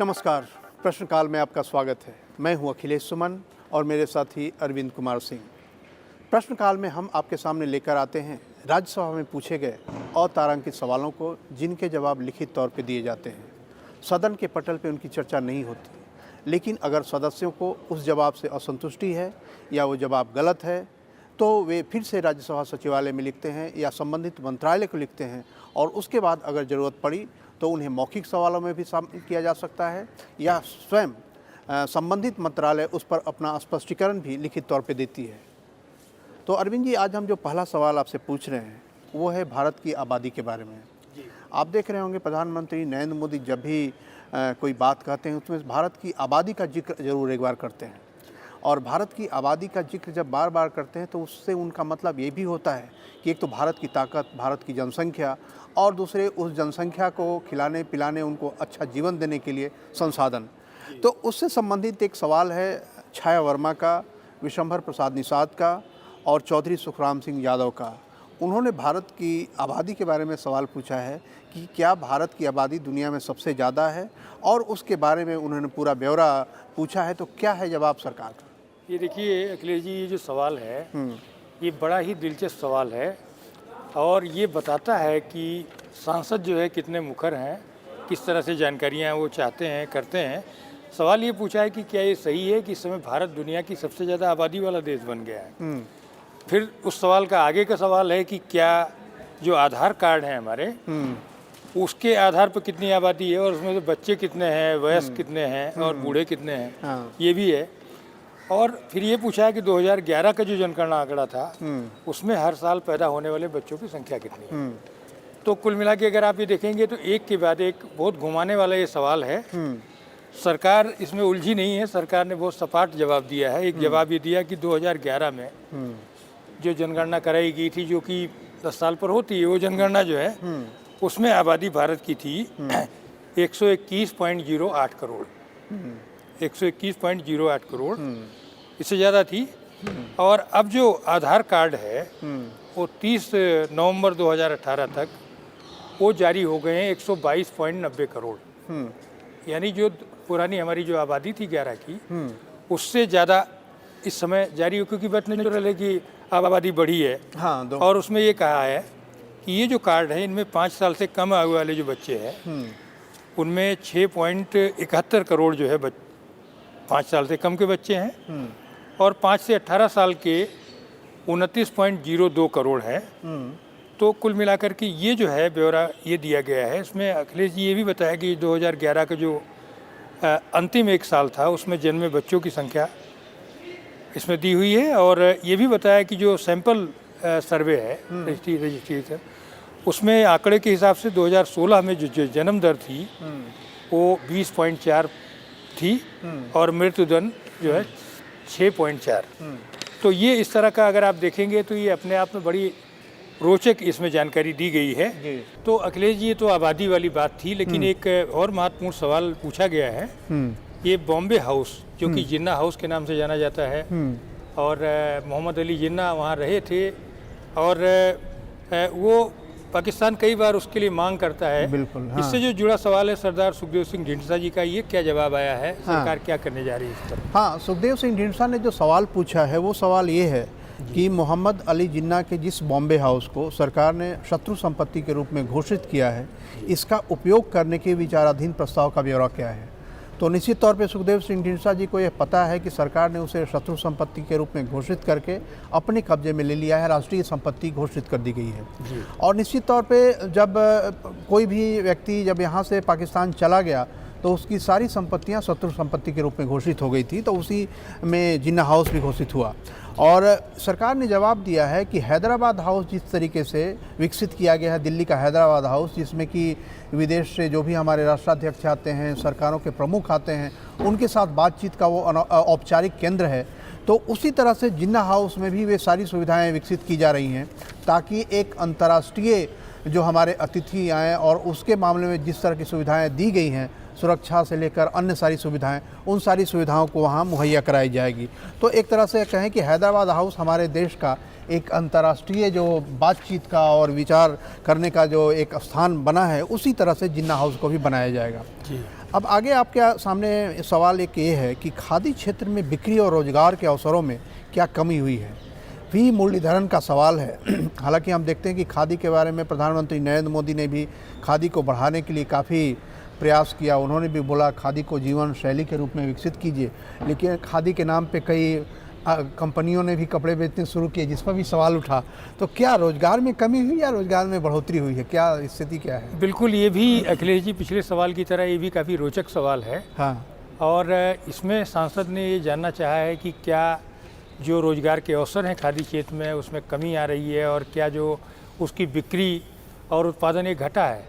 नमस्कार, प्रश्नकाल में आपका स्वागत है। मैं हूं अखिलेश सुमन और मेरे साथी अरविंद कुमार सिंह। प्रश्नकाल में हम आपके सामने लेकर आते हैं राज्यसभा में पूछे गए अतारांकित सवालों को, जिनके जवाब लिखित तौर पर दिए जाते हैं। सदन के पटल पर उनकी चर्चा नहीं होती, लेकिन अगर सदस्यों को उस जवाब से असंतुष्टि है या वो जवाब गलत है तो वे फिर से राज्यसभा सचिवालय में लिखते हैं या संबंधित मंत्रालय को लिखते हैं, और उसके बाद अगर ज़रूरत पड़ी तो उन्हें मौखिक सवालों में भी शामिल किया जा सकता है या स्वयं संबंधित मंत्रालय उस पर अपना स्पष्टीकरण भी लिखित तौर पे देती है। तो अरविंद जी, आज हम जो पहला सवाल आपसे पूछ रहे हैं वो है भारत की आबादी के बारे में। आप देख रहे होंगे प्रधानमंत्री नरेंद्र मोदी जब भी कोई बात कहते हैं उसमें भारत की आबादी का जिक्र ज़रूर एक बार करते हैं, और भारत की आबादी का जिक्र जब बार बार करते हैं तो उससे उनका मतलब ये भी होता है कि एक तो भारत की ताकत, भारत की जनसंख्या, और दूसरे उस जनसंख्या को खिलाने पिलाने, उनको अच्छा जीवन देने के लिए संसाधन। तो उससे संबंधित एक सवाल है छाया वर्मा का, विशंभर प्रसाद निषाद का और चौधरी सुखराम सिंह यादव का। उन्होंने भारत की आबादी के बारे में सवाल पूछा है कि क्या भारत की आबादी दुनिया में सबसे ज़्यादा है, और उसके बारे में उन्होंने पूरा ब्यौरा पूछा है। तो क्या है जवाब सरकार का? ये देखिए अखिलेश जी, ये जो सवाल है ये बड़ा ही दिलचस्प सवाल है, और ये बताता है कि सांसद जो है कितने मुखर हैं, किस तरह से जानकारियाँ वो चाहते हैं, करते हैं। सवाल ये पूछा है कि क्या ये सही है कि इस समय भारत दुनिया की सबसे ज़्यादा आबादी वाला देश बन गया है। फिर उस सवाल का आगे का सवाल है कि क्या जो आधार कार्ड है हमारे, उसके आधार पर कितनी आबादी है, और उसमें से बच्चे कितने हैं, वयस्क कितने हैं और बूढ़े कितने हैं, ये भी है। और फिर ये पूछा है कि 2011 का जो जनगणना आंकड़ा था उसमें हर साल पैदा होने वाले बच्चों की संख्या कितनी है। तो कुल मिला के अगर आप ये देखेंगे तो एक के बाद एक बहुत घुमाने वाला ये सवाल है। सरकार इसमें उलझी नहीं है, सरकार ने बहुत सपाट जवाब दिया है। एक जवाब ये दिया कि 2011 में जो जनगणना कराई गई थी, जो कि 10 साल पर होती है, वो जनगणना जो है उसमें आबादी भारत की थी 121.08 करोड़, 121.08 करोड़, इससे ज़्यादा थी। और अब जो आधार कार्ड है वो 30 नवंबर 2018 तक वो जारी हो गए हैं 122.90 करोड़। यानी जो पुरानी हमारी जो आबादी थी 11 की, उससे ज़्यादा इस समय जारी हो, क्योंकि बात नेचुरल है कि आबादी बढ़ी है। और उसमें ये कहा है कि ये जो कार्ड है इनमें 5 साल से कम आयु वाले जो बच्चे हैं उनमें 6.71 करोड़ जो है 5 साल से कम के बच्चे हैं, और 5 से 18 साल के 29.02 करोड़ हैं। तो कुल मिलाकर के ये जो है ब्यौरा ये दिया गया है। इसमें अखिलेश जी ये भी बताया कि 2011 का जो अंतिम एक साल था उसमें जन्मे बच्चों की संख्या इसमें दी हुई है, और ये भी बताया कि जो सैंपल सर्वे है रजिस्ट्रेशन, उसमें आंकड़े के हिसाब से 2016 में जो जन्म दर थी वो 20.4 थी, और मृत्यु दर जो है 6.4। तो ये इस तरह का अगर आप देखेंगे तो ये अपने आप में बड़ी रोचक इसमें जानकारी दी गई है। तो अखिलेश जी, ये तो आबादी वाली बात थी, लेकिन एक और महत्वपूर्ण सवाल पूछा गया है। ये बॉम्बे हाउस, जो कि जिन्ना हाउस के नाम से जाना जाता है, और मोहम्मद अली जिन्ना वहाँ रहे थे, और वो पाकिस्तान कई बार उसके लिए मांग करता है। बिल्कुल, हाँ। इससे जो जुड़ा सवाल है सरदार सुखदेव सिंह ढींढसा जी का, ये क्या जवाब आया है, सरकार क्या करने जा रही है इस पर? हाँ, सुखदेव सिंह ढींढसा ने जो सवाल पूछा है वो सवाल ये है कि मोहम्मद अली जिन्ना के जिस बॉम्बे हाउस को सरकार ने शत्रु संपत्ति के रूप में घोषित किया है, इसका उपयोग करने के विचाराधीन प्रस्ताव का ब्यौरा क्या है। तो निश्चित तौर पे सुखदेव सिंह ढींढसा जी को यह पता है कि सरकार ने उसे शत्रु संपत्ति के रूप में घोषित करके अपने कब्जे में ले लिया है, राष्ट्रीय संपत्ति घोषित कर दी गई है। और निश्चित तौर पे जब कोई भी व्यक्ति जब यहाँ से पाकिस्तान चला गया तो उसकी सारी संपत्तियाँ शत्रु संपत्ति के रूप में घोषित हो गई थी, तो उसी में जिन्ना हाउस भी घोषित हुआ। और सरकार ने जवाब दिया है कि हैदराबाद हाउस जिस तरीके से विकसित किया गया है, दिल्ली का हैदराबाद हाउस, जिसमें कि विदेश से जो भी हमारे राष्ट्राध्यक्ष आते हैं, सरकारों के प्रमुख आते हैं, उनके साथ बातचीत का वो औपचारिक केंद्र है, तो उसी तरह से जिन्ना हाउस में भी वे सारी सुविधाएं विकसित की जा रही हैं, ताकि एक अंतर्राष्ट्रीय जो हमारे अतिथि आएँ और उसके मामले में जिस तरह की सुविधाएँ दी गई हैं, सुरक्षा से लेकर अन्य सारी सुविधाएं, उन सारी सुविधाओं को वहाँ मुहैया कराई जाएगी। तो एक तरह से कहें कि हैदराबाद हाउस हमारे देश का एक अंतर्राष्ट्रीय जो बातचीत का और विचार करने का जो एक स्थान बना है, उसी तरह से जिन्ना हाउस को भी बनाया जाएगा। अब आगे आपके सामने सवाल एक ये है कि खादी क्षेत्र में बिक्री और रोजगार के अवसरों में क्या कमी हुई है। वी मुरलीधरन का सवाल है। हालांकि हम देखते हैं कि खादी के बारे में प्रधानमंत्री नरेंद्र मोदी ने भी खादी को बढ़ाने के लिए काफ़ी प्रयास किया। उन्होंने भी बोला खादी को जीवन शैली के रूप में विकसित कीजिए, लेकिन खादी के नाम पे कई कंपनियों ने भी कपड़े बेचने शुरू किए, जिस पर भी सवाल उठा। तो क्या रोजगार में कमी हुई या रोजगार में बढ़ोतरी हुई है, क्या स्थिति क्या है? बिल्कुल, ये भी अखिलेश जी पिछले सवाल की तरह ये भी काफ़ी रोचक सवाल है। हाँ, और इसमें सांसद ने ये जानना चाहा है कि क्या जो रोजगार के अवसर हैं खादी क्षेत्र में उसमें कमी आ रही है, और क्या जो उसकी बिक्री और उत्पादन ये घटा है।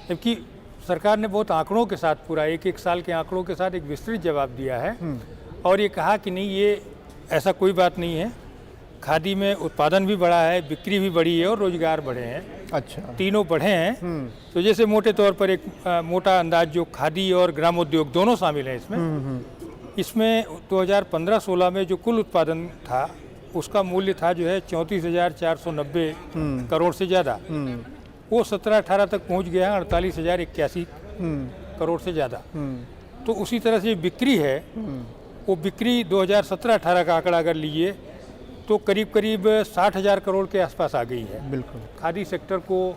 जबकि सरकार ने बहुत आंकड़ों के साथ, पूरा एक साल के आंकड़ों के साथ एक विस्तृत जवाब दिया है और ये कहा कि नहीं, ये ऐसा कोई बात नहीं है। खादी में उत्पादन भी बढ़ा है, बिक्री भी बढ़ी है और रोजगार बढ़े हैं। अच्छा, तीनों बढ़े हैं। तो जैसे मोटे तौर पर एक मोटा अंदाज जो खादी और ग्रामोद्योग दोनों शामिल हैं इसमें 2015-16 में जो कुल उत्पादन था उसका मूल्य था जो है 34,490 करोड़ से ज़्यादा। वो 17-18 तक पहुंच गया है 48,081 करोड़ से ज़्यादा। तो उसी तरह से बिक्री है, वो बिक्री 2017-18 का आंकड़ा अगर लीजिए तो करीब 60,000 करोड़ के आसपास आ गई है। बिल्कुल। खादी सेक्टर को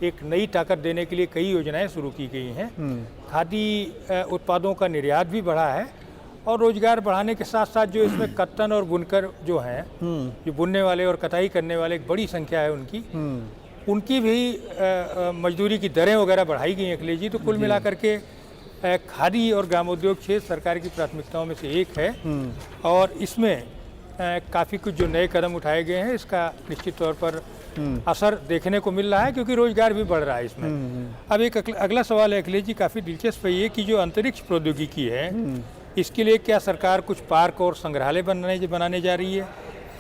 एक नई ताकत देने के लिए कई योजनाएं शुरू की गई हैं। खादी उत्पादों का निर्यात भी बढ़ा है और रोजगार बढ़ाने के साथ साथ जो इसमें कत्तन और बुनकर जो हैं, जो बुनने वाले और कताई करने वाले एक बड़ी संख्या है उनकी भी मजदूरी की दरें वगैरह बढ़ाई गई हैं अखिलेश जी। तो कुल मिलाकर के खादी और ग्रामोद्योग क्षेत्र सरकार की प्राथमिकताओं में से एक है और इसमें काफ़ी कुछ जो नए कदम उठाए गए हैं इसका निश्चित तौर पर असर देखने को मिल रहा है, क्योंकि रोजगार भी बढ़ रहा है इसमें। अब एक अगला सवाल है अखिलेश जी, काफ़ी दिलचस्प है ये कि जो अंतरिक्ष प्रौद्योगिकी है इसके लिए क्या सरकार कुछ पार्क और संग्रहालय बनाने जा रही है?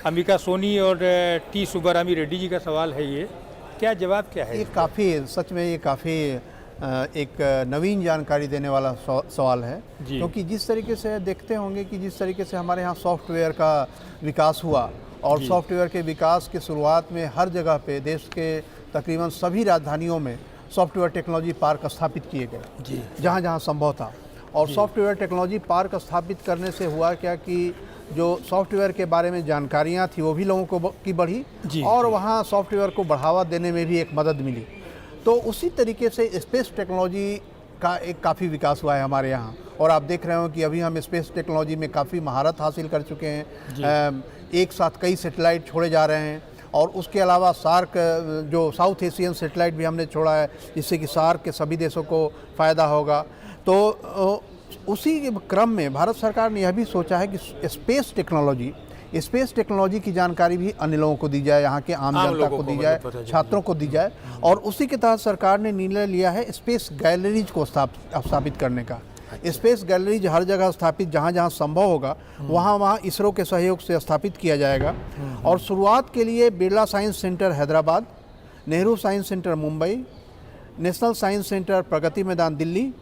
अंबिका सोनी और टी सुब्बारामी रेड्डी जी का सवाल है ये, क्या जवाब क्या है? ये काफ़ी, सच में ये काफ़ी एक नवीन जानकारी देने वाला सवाल है, क्योंकि जिस तरीके से देखते होंगे कि जिस तरीके से हमारे यहाँ सॉफ्टवेयर का विकास हुआ और सॉफ्टवेयर के विकास की शुरुआत में हर जगह पे देश के तकरीबन सभी राजधानियों में सॉफ्टवेयर टेक्नोलॉजी पार्क स्थापित किए गए जहाँ जहाँ संभव था। और सॉफ्टवेयर टेक्नोलॉजी पार्क स्थापित करने से हुआ क्या कि जो सॉफ्टवेयर के बारे में जानकारियाँ थी वो भी लोगों की बढ़ी और वहाँ सॉफ्टवेयर को बढ़ावा देने में भी एक मदद मिली। तो उसी तरीके से स्पेस टेक्नोलॉजी का एक काफ़ी विकास हुआ है हमारे यहाँ, और आप देख रहे हो कि अभी हम स्पेस टेक्नोलॉजी में काफ़ी महारत हासिल कर चुके हैं। एक साथ कई सैटेलाइट छोड़े जा रहे हैं और उसके अलावा सार्क जो साउथ एशियन सैटेलाइट भी हमने छोड़ा है, जिससे कि सार्क के सभी देशों को फ़ायदा होगा। तो उसी क्रम में भारत सरकार ने यह भी सोचा है कि स्पेस टेक्नोलॉजी की जानकारी भी अन्य लोगों को दी जाए, यहाँ के आम जनता को दी जाए, छात्रों को दी जाए। और उसी के तहत सरकार ने निर्णय लिया है स्पेस गैलरीज को स्थापित करने का। स्पेस गैलरीज हर जगह स्थापित, जहाँ जहाँ संभव होगा वहाँ इसरो के सहयोग से स्थापित किया जाएगा। और शुरुआत के लिए Birla science centre Hyderabad, Nehru science centre Mumbai, national science centre Pragati Maidan Delhi,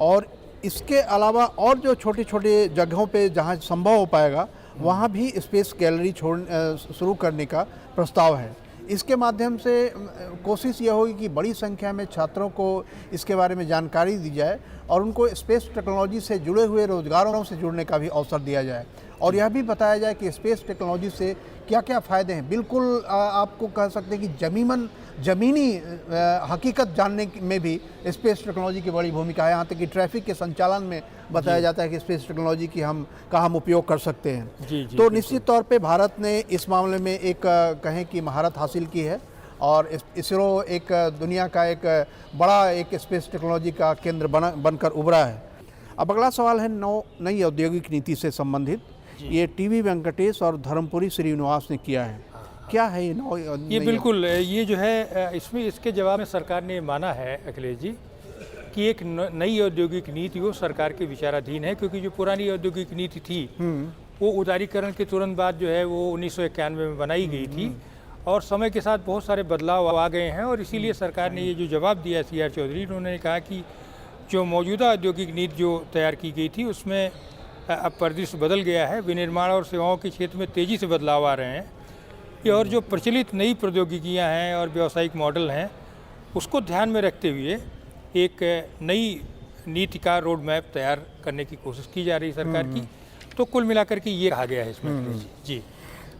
और इसके अलावा और जो छोटी छोटी जगहों पे जहाँ संभव हो पाएगा वहाँ भी स्पेस गैलरी शुरू करने का प्रस्ताव है। इसके माध्यम से कोशिश यह होगी कि बड़ी संख्या में छात्रों को इसके बारे में जानकारी दी जाए और उनको स्पेस टेक्नोलॉजी से जुड़े हुए रोजगारों से जुड़ने का भी अवसर दिया जाए, और यह भी बताया जाए कि स्पेस टेक्नोलॉजी से क्या क्या फ़ायदे हैं। बिल्कुल आपको कह सकते हैं कि ज़मीनी हकीकत जानने में भी स्पेस टेक्नोलॉजी की बड़ी भूमिका है। यहाँ तक कि ट्रैफिक के संचालन में बताया जाता है कि स्पेस टेक्नोलॉजी की हम उपयोग कर सकते हैं। तो निश्चित तौर पे भारत ने इस मामले में एक कहें कि महारत हासिल की है और इसरो एक दुनिया का एक बड़ा एक स्पेस टेक्नोलॉजी का केंद्र बनकर उभरा है। अब अगला सवाल है नई औद्योगिक नीति से संबंधित। ये टीवी वेंकटेश और धर्मपुरी श्रीनिवास ने किया है, क्या है ये बिल्कुल, ये जो है इसमें इसके जवाब में सरकार ने माना है अखिलेश जी कि एक नई औद्योगिक नीति वो सरकार के विचाराधीन है, क्योंकि जो पुरानी औद्योगिक नीति थी वो उदारीकरण के तुरंत बाद जो है वो 1991 में बनाई गई थी और समय के साथ बहुत सारे बदलाव आ गए हैं, और इसीलिए सरकार ने ये जो जवाब दिया CR चौधरी, उन्होंने कहा कि जो मौजूदा औद्योगिक नीति जो तैयार की गई थी उसमें अब परिदृश्य बदल गया है। विनिर्माण और सेवाओं के क्षेत्र में तेज़ी से बदलाव आ रहे हैं और जो प्रचलित नई प्रौद्योगिकियां हैं और व्यावसायिक मॉडल हैं उसको ध्यान में रखते हुए एक नई नीति का रोड मैप तैयार करने की कोशिश की जा रही है सरकार की। तो कुल मिलाकर के ये कहा गया है इसमें अखिलेश जी।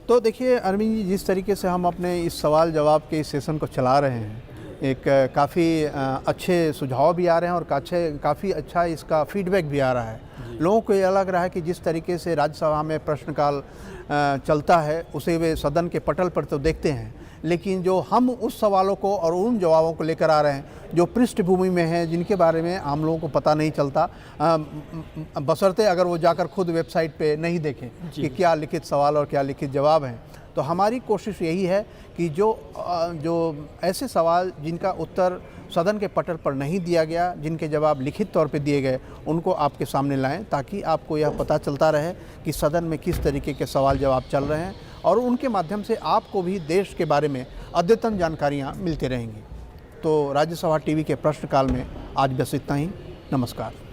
तो देखिए अरविंद जी, जिस तरीके से हम अपने इस सवाल जवाब के इस सेशन को चला रहे हैं, एक काफ़ी अच्छे सुझाव भी आ रहे हैं और काफ़ी अच्छा इसका फीडबैक भी आ रहा है। लोगों को ये लग रहा है कि जिस तरीके से राज्यसभा में प्रश्नकाल चलता है उसे वे सदन के पटल पर तो देखते हैं, लेकिन जो हम उस सवालों को और उन जवाबों को लेकर आ रहे हैं जो पृष्ठभूमि में हैं, जिनके बारे में आम लोगों को पता नहीं चलता, बशर्ते अगर वो जाकर खुद वेबसाइट पे नहीं देखें कि क्या लिखित सवाल और क्या लिखित जवाब हैं। तो हमारी कोशिश यही है कि जो ऐसे सवाल जिनका उत्तर सदन के पटल पर नहीं दिया गया, जिनके जवाब लिखित तौर पे दिए गए, उनको आपके सामने लाएं, ताकि आपको यह पता चलता रहे कि सदन में किस तरीके के सवाल जवाब चल रहे हैं और उनके माध्यम से आपको भी देश के बारे में अद्यतन जानकारियाँ मिलती रहेंगी। तो राज्यसभा टीवी के प्रश्नकाल में आज बस इतना ही। नमस्कार।